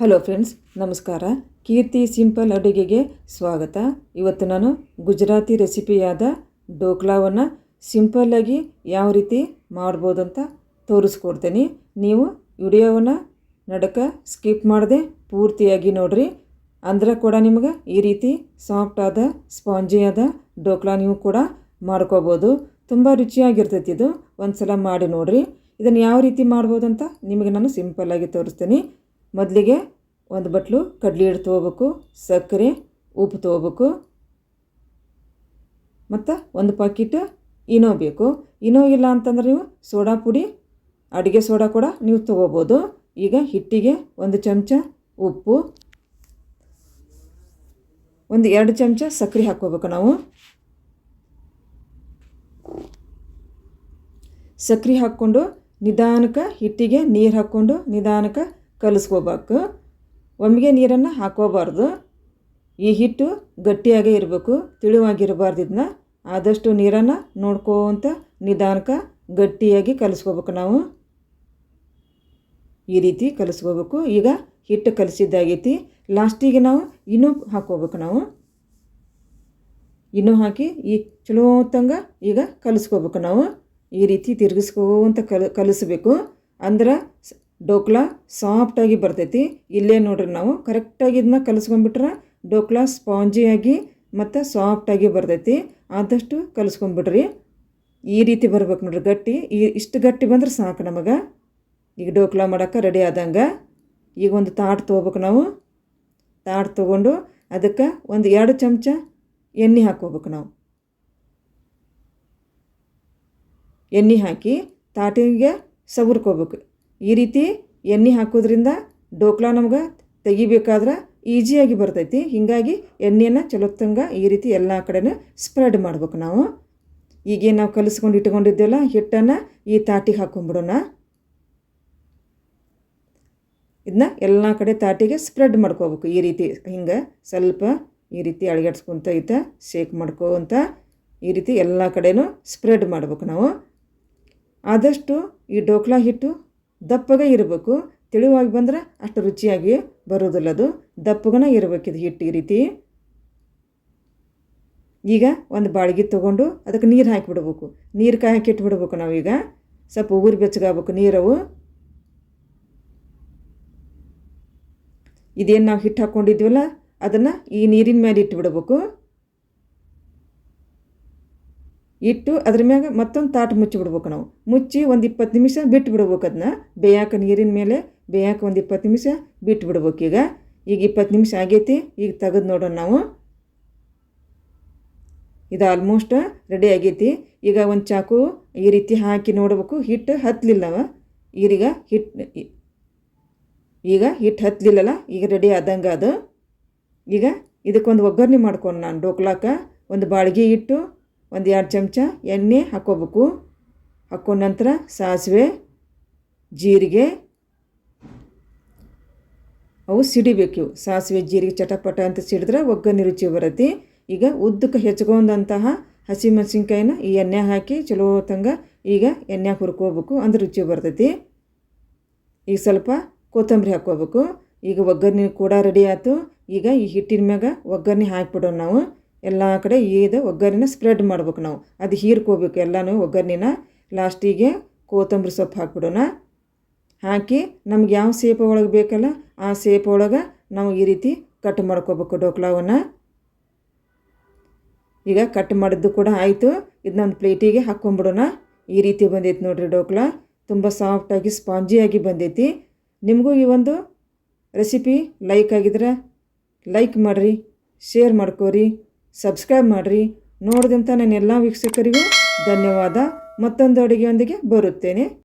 Hello friends, ನಮಸ್ಕಾರ. ಕೀರ್ತಿ simple ಅಡುಗೆಗೆ ಸ್ವಾಗತ. ಇವತ್ತು ನಾನು ಗುಜರಾತಿ ರೆಸಿಪಿಯಾದ ಡೋಕ್ಲಾವನ್ನು ಸಿಂಪಲ್ಲಾಗಿ ಯಾವ ರೀತಿ ಮಾಡ್ಬೋದು ಅಂತ ತೋರಿಸ್ಕೊಡ್ತೀನಿ. ನೀವು ವಿಡಿಯೋವನ್ನು ನಡಕ ಸ್ಕಿಪ್ ಮಾಡದೆ ಪೂರ್ತಿಯಾಗಿ ನೋಡಿರಿ. ಅಂದ್ರೆ ಕೂಡ ನಿಮಗೆ ಈ ರೀತಿ ಸಾಫ್ಟಾದ ಸ್ಪಾಂಜಿಯಾದ ಡೋಕ್ಲಾ ನೀವು ಕೂಡ ಮಾಡ್ಕೋಬೋದು. ತುಂಬ ರುಚಿಯಾಗಿರ್ತೈತಿ. ಇದು ಒಂದು ಸಲ ಮಾಡಿ ನೋಡಿರಿ. ಇದನ್ನು ಯಾವ ರೀತಿ ಮಾಡ್ಬೋದು ಅಂತ ನಿಮಗೆ ನಾನು ಸಿಂಪಲ್ಲಾಗಿ ತೋರಿಸ್ತೀನಿ. ಮೊದಲಿಗೆ ಒಂದು ಬಟ್ಲು ಕಡಲೆ ಹಿಟ್ಟು ತೊಗೋಬೇಕು, ಸಕ್ಕರೆ, ಉಪ್ಪು ತೊಗೋಬೇಕು, ಮತ್ತು ಒಂದು ಪಾಕಿಟ್ ಇನೋ ಬೇಕು. ಇನೋ ಇಲ್ಲ ಅಂತಂದ್ರೆ ನೀವು ಸೋಡಾ ಪುಡಿ, ಅಡುಗೆ ಸೋಡಾ ಕೂಡ ನೀವು ತೊಗೋಬೋದು. ಈಗ ಹಿಟ್ಟಿಗೆ 1 ಚಮಚ ಉಪ್ಪು, 2 ಚಮಚ ಸಕ್ಕರೆ ಹಾಕ್ಕೋಬೇಕು. ನಾವು ಸಕ್ಕರೆ ಹಾಕ್ಕೊಂಡು ನಿಧಾನಕ್ಕೆ ಹಿಟ್ಟಿಗೆ ನೀರು ಹಾಕ್ಕೊಂಡು ನಿಧಾನಕ್ಕೆ ಕಲಿಸ್ಕೋಬೇಕು. ಒಮ್ಮೆಗೆ ನೀರನ್ನು ಹಾಕೋಬಾರ್ದು. ಈ ಹಿಟ್ಟು ಗಟ್ಟಿಯಾಗೇ ಇರಬೇಕು, ತಿಳಿವಾಗಿರಬಾರ್ದು. ಇದನ್ನ ಆದಷ್ಟು ನೀರನ್ನು ನೋಡ್ಕೋಂತ ನಿಧಾನಕ್ಕೆ ಗಟ್ಟಿಯಾಗಿ ಕಲಿಸ್ಕೋಬೇಕು. ನಾವು ಈ ರೀತಿ ಕಲಿಸ್ಕೋಬೇಕು. ಈಗ ಹಿಟ್ಟು ಕಲಿಸಿದ್ದಾಗೈತಿ. ಲಾಸ್ಟಿಗೆ ನಾವು ಇನ್ನೂ ಹಾಕ್ಕೋಬೇಕು. ನಾವು ಇನ್ನೂ ಹಾಕಿ ಈ ಚಲೋ ಹೊತ್ತಂಗೆ ಈಗ ಕಲಿಸ್ಕೋಬೇಕು. ನಾವು ಈ ರೀತಿ ತಿರುಗಿಸ್ಕೋಂತ ಕಲಿಸ್ಬೇಕು. ಅಂದ್ರೆ ಡೋಕ್ಲಾ ಸಾಫ್ಟಾಗಿ ಬರ್ತೈತಿ. ಇಲ್ಲೇ ನೋಡ್ರಿ, ನಾವು ಕರೆಕ್ಟಾಗಿ ಇದನ್ನ ಕಲಿಸ್ಕೊಂಡ್ಬಿಟ್ರೆ ಡೋಕ್ಲಾ ಸ್ಪಾಂಜಿಯಾಗಿ ಮತ್ತು ಸಾಫ್ಟಾಗಿ ಬರ್ತೈತಿ. ಆದಷ್ಟು ಕಲಿಸ್ಕೊಂಡ್ಬಿಡ್ರಿ. ಈ ರೀತಿ ಬರ್ಬೇಕು ನೋಡ್ರಿ, ಗಟ್ಟಿ. ಇಷ್ಟು ಗಟ್ಟಿ ಬಂದ್ರೆ ಸಾಕು ನಮಗೆ. ಈಗ ಡೋಕ್ಲಾ ಮಾಡೋಕ್ಕೆ ರೆಡಿ ಆದಂಗೆ. ಈಗ ಒಂದು ತಾಟ್ ತೊಗೋಬೇಕು. ನಾವು ತಾಟ್ ತೊಗೊಂಡು ಅದಕ್ಕೆ 2 ಚಮಚ ಎಣ್ಣೆ ಹಾಕ್ಕೋಬೇಕು. ನಾವು ಎಣ್ಣೆ ಹಾಕಿ ತಾಟಿಗೆ ಸವರ್ಕೋಬೇಕು. ಈ ರೀತಿ ಎಣ್ಣೆ ಹಾಕೋದ್ರಿಂದ ಡೋಕ್ಲಾ ನಮ್ಗೆ ತೆಗಿಬೇಕಾದ್ರೆ ಈಸಿಯಾಗಿ ಬರ್ತೈತಿ. ಹೀಗಾಗಿ ಎಣ್ಣೆಯನ್ನು ಚಲೋತ್ತಂಗೆ ಈ ರೀತಿ ಎಲ್ಲ ಕಡೆನೂ ಸ್ಪ್ರೆಡ್ ಮಾಡ್ಬೇಕು. ನಾವು ಈಗೇನು ನಾವು ಕಲಿಸ್ಕೊಂಡು ಇಟ್ಕೊಂಡಿದ್ದೇವಲ್ಲ ಹಿಟ್ಟನ್ನು ಈ ತಾಟಿಗೆ ಹಾಕ್ಕೊಂಬಿಡೋಣ. ಇದನ್ನ ಎಲ್ಲ ಕಡೆ ತಾಟಿಗೆ ಸ್ಪ್ರೆಡ್ ಮಾಡ್ಕೋಬೇಕು. ಈ ರೀತಿ ಹಿಂಗೆ ಸ್ವಲ್ಪ ಈ ರೀತಿ ಅಳಗಾಡ್ಸ್ಕೊತ ಶೇಕ್ ಮಾಡ್ಕೋಂತ ಈ ರೀತಿ ಎಲ್ಲ ಕಡೆನೂ ಸ್ಪ್ರೆಡ್ ಮಾಡ್ಬೇಕು. ನಾವು ಆದಷ್ಟು ಈ ಡೋಕ್ಲಾ ಹಿಟ್ಟು ದಪ್ಪಗೆ ಇರಬೇಕು. ತಿಳಿವಾಗಿ ಬಂದ್ರೆ ಅಷ್ಟು ರುಚಿಯಾಗಿ ಬರೋದಿಲ್ಲ. ಅದು ದಪ್ಪಗನ ಇರಬೇಕಿದು ಹಿಟ್ಟು. ಈ ರೀತಿ ಈಗ ಒಂದು ಬಾಳ್ಗೆ ತೊಗೊಂಡು ಅದಕ್ಕೆ ನೀರು ಹಾಕಿಬಿಡ್ಬೇಕು. ನೀರು ಹಾಕಿ ಇಟ್ಬಿಡ್ಬೇಕು. ನಾವೀಗ ಸ್ವಲ್ಪ ಉಗುರು ಬೆಚ್ಚಗಾಗಬೇಕು ನೀರವು. ಇದೇನು ನಾವು ಹಿಟ್ಟು ಹಾಕ್ಕೊಂಡಿದ್ವಲ್ಲ ಅದನ್ನು ಈ ನೀರಿನ ಮೇಲೆ ಇಟ್ಟುಬಿಡ್ಬೇಕು. ಇಟ್ಟು ಅದ್ರ ಮ್ಯಾಗ ಮತ್ತೊಂದು ತಾಟು ಮುಚ್ಚಿಬಿಡ್ಬೇಕು. ನಾವು ಮುಚ್ಚಿ ಒಂದು 20 ನಿಮಿಷ ಬಿಟ್ಟು ಬಿಡ್ಬೇಕು. ಅದನ್ನ ಬೇಯಾಕೆ ನೀರಿನ ಮೇಲೆ ಬೇಯಾಕೆ ಒಂದು 20 ನಿಮಿಷ ಬಿಟ್ಟು ಬಿಡ್ಬೇಕು. ಈಗ 20 ನಿಮಿಷ ಆಗೈತಿ. ಈಗ ತೆಗೆದು ನೋಡೋಣ ನಾವು. ಇದು ಆಲ್ಮೋಸ್ಟ್ ರೆಡಿ ಆಗೈತಿ. ಈಗ ಒಂದು ಚಾಕು ಈ ರೀತಿ ಹಾಕಿ ನೋಡಬೇಕು. ಹಿಟ್ಟು ಹತ್ತಲಿಲ್ಲವ. ಈಗ ಹಿಟ್ಟು ಹತ್ತಲಿಲ್ಲಲ್ಲ, ಈಗ ರೆಡಿ ಆದಂಗೆ ಅದು. ಈಗ ಇದಕ್ಕೊಂದು ಒಗ್ಗರಣೆ ಮಾಡ್ಕೊಂಡು ನಾನು ಡೋಕ್ಲಾಕ ಒಂದು ಬಾಳ್ಗೆ ಇಟ್ಟು 2 ಚಮಚ ಎಣ್ಣೆ ಹಾಕ್ಕೋಬೇಕು. ಹಾಕ್ಕೊಂಡ ನಂತರ ಸಾಸಿವೆ, ಜೀರಿಗೆ ಅವು ಸಿಡಿಬೇಕು. ಸಾಸಿವೆ ಜೀರಿಗೆ ಚಟಪಟ ಅಂತ ಸಿಡಿದ್ರೆ ಒಗ್ಗರಣೆ ರುಚಿ ಬರುತ್ತೆ. ಈಗ ಉದ್ದಕ್ಕೆ ಹೆಚ್ಕೊಂಡಂತಹ ಹಸಿಮೆಣಸಿನ್ಕಾಯಿನ ಈ ಎಣ್ಣೆ ಹಾಕಿ ಚಲೋ ತಂಗ ಈಗ ಎಣ್ಣೆ ಹುರ್ಕೋಬೇಕು. ಅಂದ್ರೆ ರುಚಿ ಬರ್ತೈತಿ. ಈಗ ಸ್ವಲ್ಪ ಕೊತ್ತಂಬರಿ ಹಾಕ್ಕೋಬೇಕು. ಈಗ ಒಗ್ಗರಣೆ ಕೂಡ ರೆಡಿ ಆಯ್ತು. ಈಗ ಈ ಹಿಟ್ಟಿನ ಮ್ಯಾಗ ಒಗ್ಗರಣೆ ಹಾಕಿಬಿಡೋಣ. ನಾವು ಎಲ್ಲ ಕಡೆ ಇದು ಒಗ್ಗರಣೆನ ಸ್ಪ್ರೆಡ್ ಮಾಡ್ಬೇಕು. ನಾವು ಅದು ಹೀರ್ಕೋಬೇಕು ಎಲ್ಲನೂ ಒಗ್ಗರಣೆನ. ಲಾಸ್ಟಿಗೆ ಕೊತ್ತಂಬರಿ ಸೊಪ್ಪು ಹಾಕ್ಬಿಡೋಣ. ಹಾಕಿ ನಮ್ಗೆ ಯಾವ ಸೇಪ್ ಒಳಗೆ ಬೇಕಲ್ಲ ಆ ಸೇಪ್ ಒಳಗೆ ನಾವು ಈ ರೀತಿ ಕಟ್ ಮಾಡ್ಕೋಬೇಕು ಡೋಕ್ಲಾವನ್ನು. ಈಗ ಕಟ್ ಮಾಡಿದ್ದು ಕೂಡ ಆಯಿತು. ಇದನ್ನೊಂದು ಪ್ಲೇಟಿಗೆ ಹಾಕ್ಕೊಂಬಿಡೋಣ. ಈ ರೀತಿ ಬಂದೈತಿ ನೋಡಿರಿ ಡೋಕ್ಲಾ. ತುಂಬ ಸಾಫ್ಟಾಗಿ ಸ್ಪಾಂಜಿಯಾಗಿ ಬಂದೈತಿ. ನಿಮಗೂ ಈ ಒಂದು ರೆಸಿಪಿ ಲೈಕ್ ಆಗಿದ್ರೆ ಲೈಕ್ ಮಾಡಿರಿ, ಶೇರ್ ಮಾಡ್ಕೋರಿ, ಸಬ್ಸ್ಕ್ರೈಬ್ ಮಾಡಿರಿ. ನೋಡಿದಂಥ ನನ್ನ ಎಲ್ಲ ವೀಕ್ಷಕರಿಗೂ ಧನ್ಯವಾದ. ಮತ್ತೊಂದು ಅಡುಗೆಯೊಂದಿಗೆ ಬರುತ್ತೇನೆ.